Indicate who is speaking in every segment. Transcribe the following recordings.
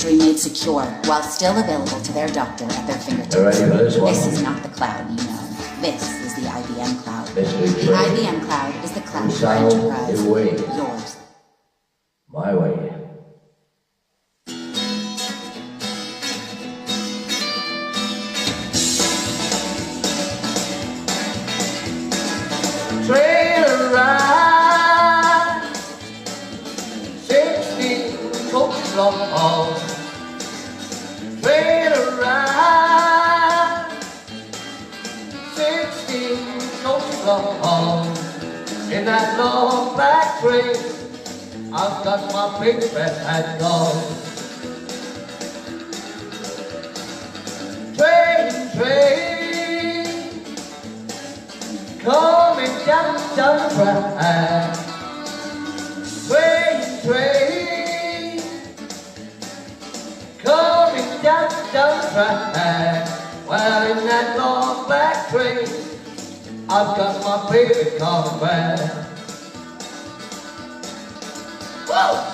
Speaker 1: history made secure while still available to their doctor at their fingertips.
Speaker 2: You ready for this one?
Speaker 1: This is not the cloud you know. This is the IBM cloud. The
Speaker 2: Mystery train.
Speaker 1: IBM cloud is the cloud for
Speaker 2: Sound
Speaker 1: enterprise.
Speaker 2: your way.
Speaker 1: Yours.
Speaker 2: My way. Trailer ride, 16 coach long. Trailer ride, 16 coach long. In that long black train, I've got my big fat hat on. Train, coming down the track. Train, coming down the track. Well, in that long black train, I've got my baby coming back. Whoa!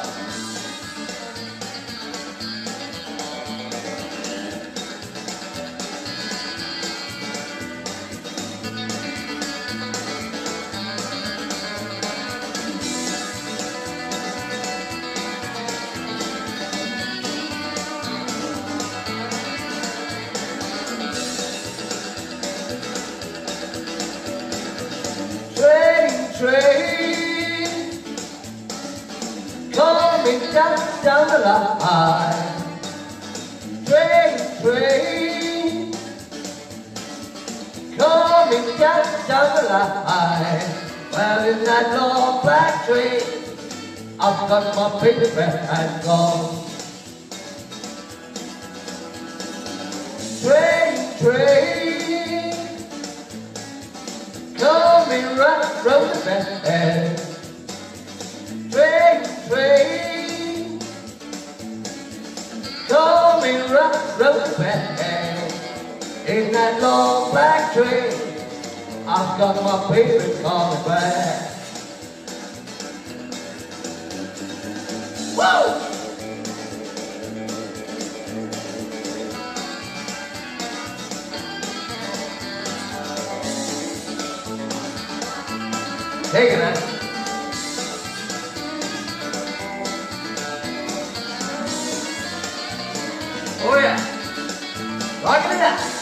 Speaker 2: Train, coming down the line. Train, coming down the line. Well, in that long black train, I've got my baby and gone. Train, coming right from the back. Train, coming right from the back. In that long black train, I've got my baby coming back. Whoa! Take it out. Oh yeah. Rocking it out.